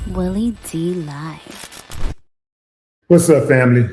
Willie D. Live. What's up, family?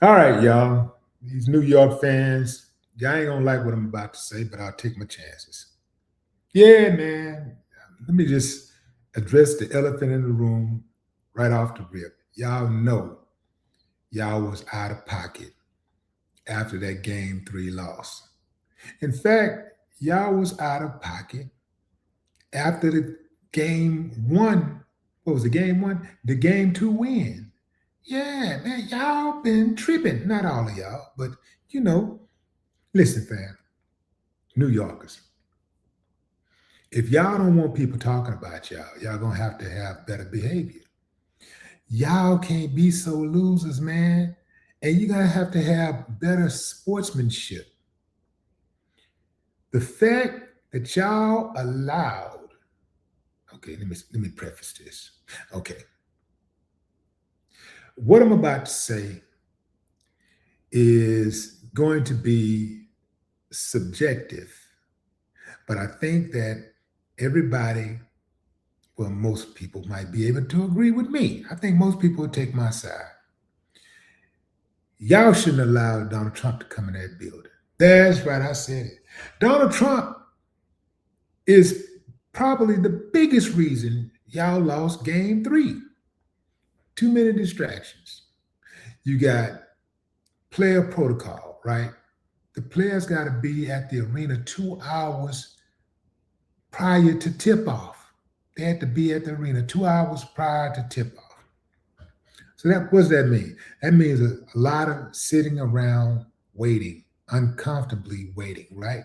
All right, y'all. These New York fans, y'all ain't gonna like what I'm about to say, but I'll take my chances. Yeah, man. Let me just address the elephant in the room right off the rip. Y'all know y'all was out of pocket after that game three loss. In fact, y'all was out of pocket after the game one. What was the game one? The game two win. Yeah, man, y'all been tripping. Not all of y'all, but you know, listen, fam, New Yorkers. If y'all don't want people talking about y'all gonna have better behavior. Y'all can't be so losers, man. And you're gonna have to have better sportsmanship. The fact that y'all allowed, okay, let me preface this. Okay. What I'm about to say is going to be subjective, but I think that everybody, well, most people might be able to agree with me. I think most people would take my side. Y'all shouldn't allow Donald Trump to come in that building. That's right, I said it. Donald Trump is probably the biggest reason y'all lost game three. Too many distractions. You got player protocol, right? The players got to be at the arena 2 hours prior to tip off. They had to be at the arena 2 hours prior to tip off. So what does that mean? That means a lot of sitting around waiting, uncomfortably waiting, right?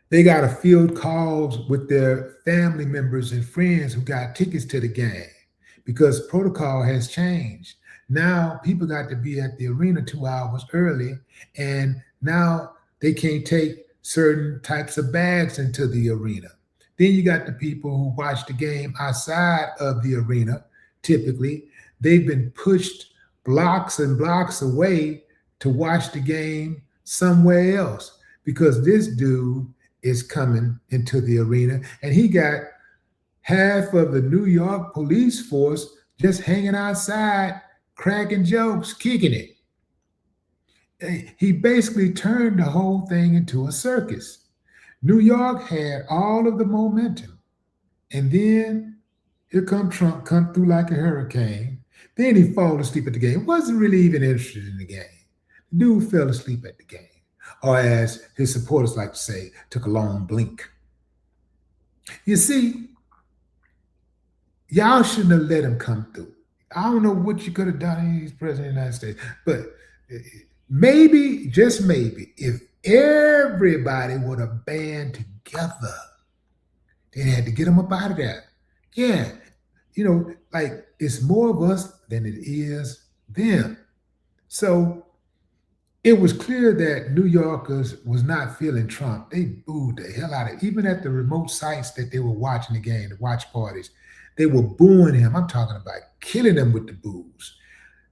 They got to field calls with their family members and friends who got tickets to the game because protocol has changed. Now people got to be at the arena 2 hours early, and now they can't take certain types of bags into the arena. Then you got the people who watch the game outside of the arena. Typically, they've been pushed blocks and blocks away to watch the game somewhere else because this dude is coming into the arena and he got half of the New York police force just hanging outside, cracking jokes, kicking it. He basically turned the whole thing into a circus. New York had all of the momentum. And then here come Trump, come through like a hurricane. Then he fall asleep at the game. Wasn't really even interested in the game. The dude fell asleep at the game. Or as his supporters like to say, took a long blink. You see, y'all shouldn't have let him come through. I don't know what you could have done. He's president of the United States. But maybe, just maybe, if everybody would have band together, they had to get him up out of there. Yeah, like it's more of us than it is them. So it was clear that New Yorkers was not feeling Trump. They booed the hell out of it. Even at the remote sites that they were watching the game, the watch parties, they were booing him. I'm talking about killing him with the boos.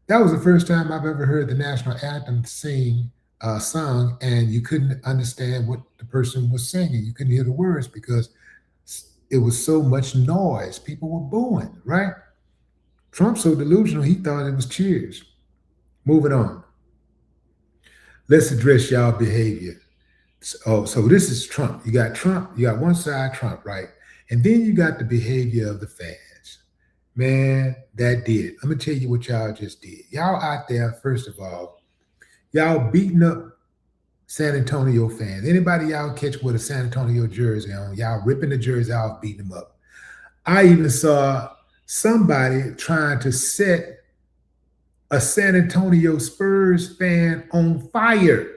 That was the first time I've ever heard the national anthem sung, and you couldn't understand what the person was singing. You couldn't hear the words because it was so much noise. People were booing, right? Trump's so delusional, he thought it was cheers. Moving on. Let's address y'all behavior. So this is Trump. Trump, you got one side Trump, right? And then you got the behavior of the fans. Man, that did. Let me tell you what y'all just did. Y'all out there, first of all, y'all beating up San Antonio fans. Anybody y'all catch with a San Antonio jersey on, y'all ripping the jersey off, beating them up. I even saw somebody trying to set a San Antonio Spurs fan on fire.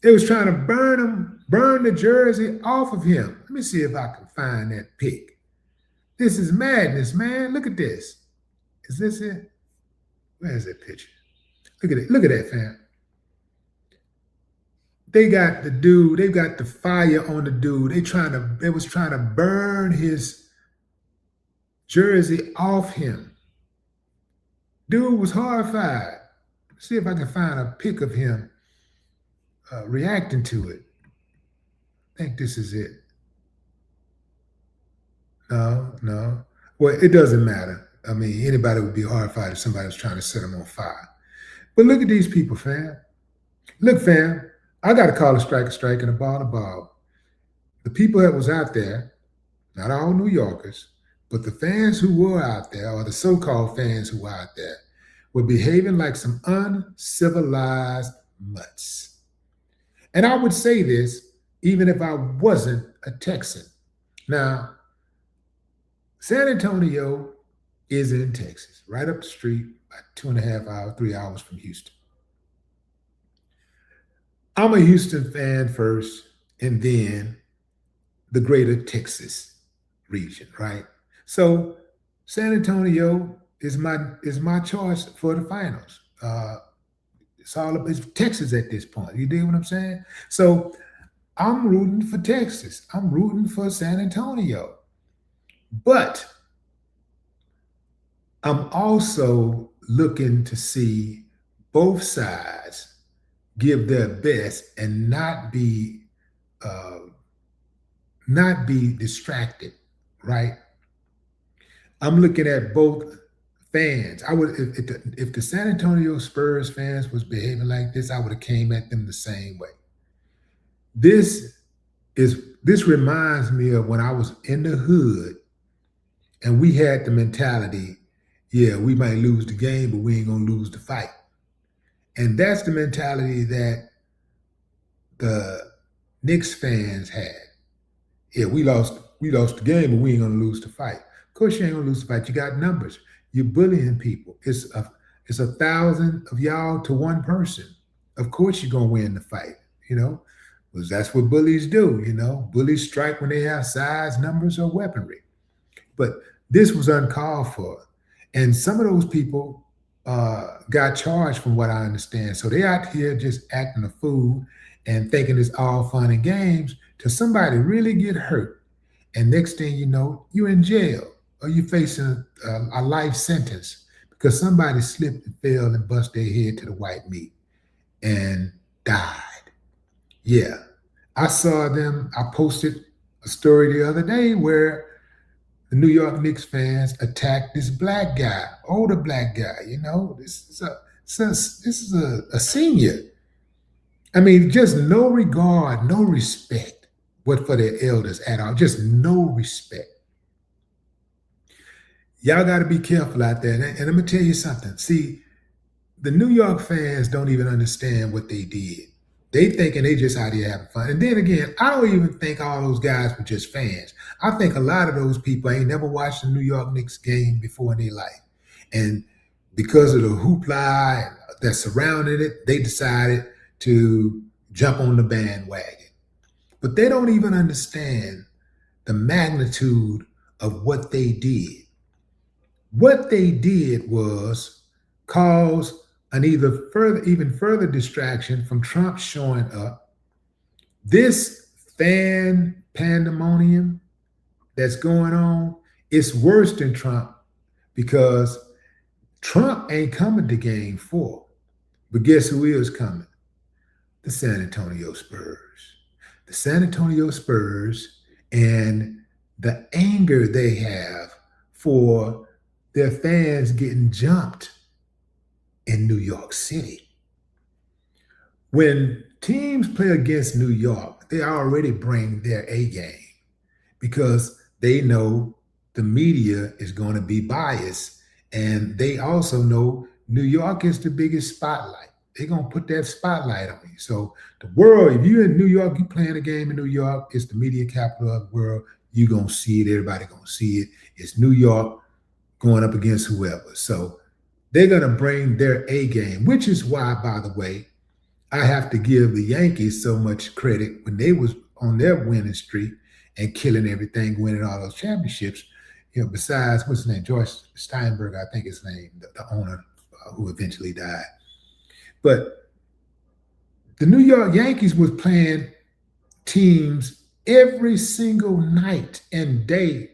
They was trying to burn the jersey off of him. Let me see if I can find that pic. This is madness, man. Look at this. Is this it? Where's that picture? Look at it. Look at that, fam. They got the dude, they got the fire on the dude. They was trying to burn his jersey off him. Dude was horrified. See if I can find a pic of him reacting to it. I think this is it. No, no. Well, it doesn't matter. I mean, anybody would be horrified if somebody was trying to set them on fire. But look at these people, fam. Look, fam, I got to call a strike and a ball a ball. The people that was out there, not all New Yorkers, but the fans who were out there, or the so-called fans who were out there, were behaving like some uncivilized mutts. And I would say this even if I wasn't a Texan. Now, San Antonio is in Texas, right up the street, about 2.5 hours, 3 hours from Houston. I'm a Houston fan first, and then the greater Texas region, right? So San Antonio is my choice for the finals. It's Texas at this point. You dig what I'm saying? So I'm rooting for Texas. I'm rooting for San Antonio. But I'm also looking to see both sides give their best and not be distracted, right? I'm looking at both fans. I would if the San Antonio Spurs fans was behaving like this, I would have came at them the same way. This reminds me of when I was in the hood and we had the mentality, yeah, we might lose the game, but we ain't gonna lose the fight. And that's the mentality that the Knicks fans had. Yeah, we lost the game, but we ain't gonna lose the fight. Of course, you ain't gonna lose the fight. You got numbers. You're bullying people. It's 1,000 of y'all to one person. Of course, you're gonna win the fight. Because that's what bullies do. Bullies strike when they have size, numbers, or weaponry. But this was uncalled for, and some of those people got charged, from what I understand. So they out here just acting a fool and thinking it's all fun and games till somebody really get hurt. And next thing you know, you're in jail or you're facing a life sentence because somebody slipped and fell and bust their head to the white meat and died. Yeah, I saw them. I posted a story the other day where the New York Knicks fans attacked this black guy, older black guy. This is a senior. I mean, just no regard, no respect, what for their elders at all. Just no respect. Y'all got to be careful out there. And I'm gonna tell you something. See, the New York fans don't even understand what they did. They thinking they just out here having fun. And then again, I don't even think all those guys were just fans. I think a lot of those people ain't never watched a New York Knicks game before in their life. And because of the hoopla that surrounded it, they decided to jump on the bandwagon. But they don't even understand the magnitude of what they did. What they did was cause an even further distraction from Trump showing up. This fan pandemonium that's going on is worse than Trump because Trump ain't coming to game 4. But guess who is coming? The San Antonio Spurs. The San Antonio Spurs and the anger they have for their fans getting jumped in New York City. When teams play against New York, they already bring their A game because they know the media is going to be biased. And they also know New York is the biggest spotlight. They're going to put that spotlight on you. So the world, if you're in New York, you playing a game in New York, it's the media capital of the world. You're going to see it. Everybody going to see it. It's New York going up against whoever. So they're going to bring their A game, which is why, by the way, I have to give the Yankees so much credit when they was on their winning streak and killing everything, winning all those championships. Besides, what's his name? George Steinberg, I think his name, the owner who eventually died. But the New York Yankees was playing teams every single night and day.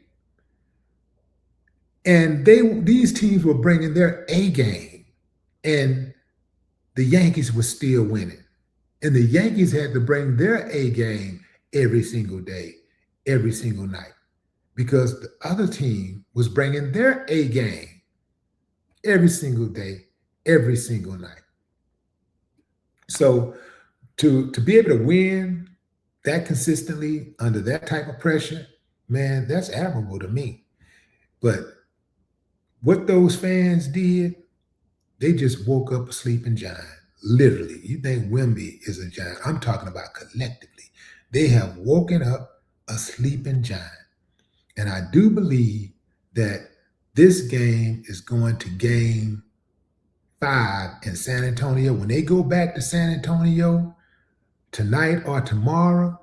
And these teams were bringing their A game, and the Yankees were still winning. And the Yankees had to bring their A game every single day, every single night. because the other team was bringing their A game every single day, every single night. So to be able to win that consistently under that type of pressure, man, that's admirable to me. But what those fans did, they just woke up a sleeping giant. Literally. You think Wemby is a giant. I'm talking about collectively. They have woken up a sleeping giant. And I do believe that this game is going to game 5 in San Antonio. When they go back to San Antonio tonight or tomorrow,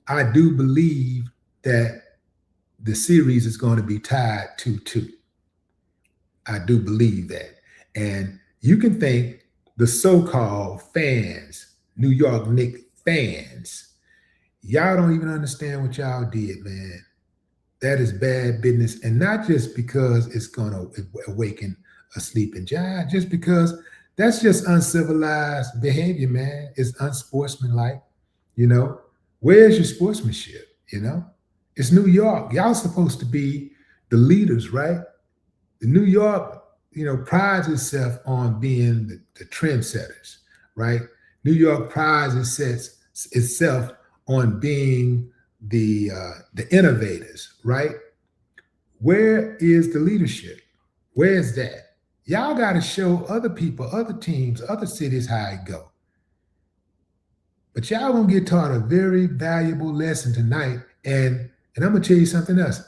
I do believe that the series is going to be tied 2-2. I do believe that. And you can think the so-called fans, New York Knicks fans, y'all don't even understand what y'all did, man. That is bad business. And not just because it's going to awaken a sleeping giant, just because that's just uncivilized behavior, man. It's unsportsmanlike, you know. Where's your sportsmanship, you know? It's New York. Y'all supposed to be the leaders, right? The New York, prides itself on being the trendsetters, right? New York prides itself on being the innovators, right? Where is the leadership? Where's that? Y'all got to show other people, other teams, other cities how it go. But y'all gonna get taught a very valuable lesson tonight. And I'm gonna tell you something else.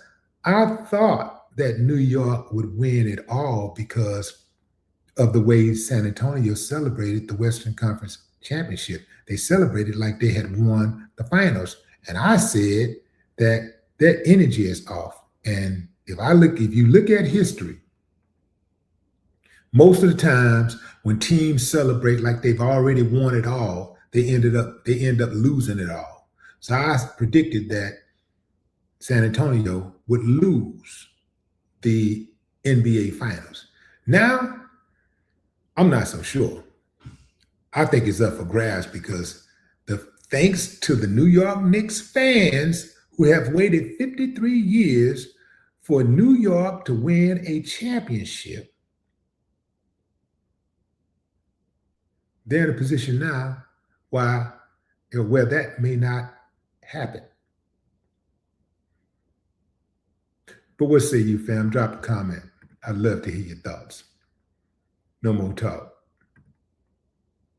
I thought that New York would win it all because of the way San Antonio celebrated the Western Conference Championship. They celebrated like they had won the finals. And I said that their energy is off. And if you look at history, most of the times when teams celebrate like they've already won it all, they end up losing it all. So I predicted that San Antonio would lose the NBA Finals. Now, I'm not so sure. I think it's up for grabs because thanks to the New York Knicks fans who have waited 53 years for New York to win a championship, they're in a position now where that may not happen. But what say you, fam? Drop a comment. I'd love to hear your thoughts. No more talk.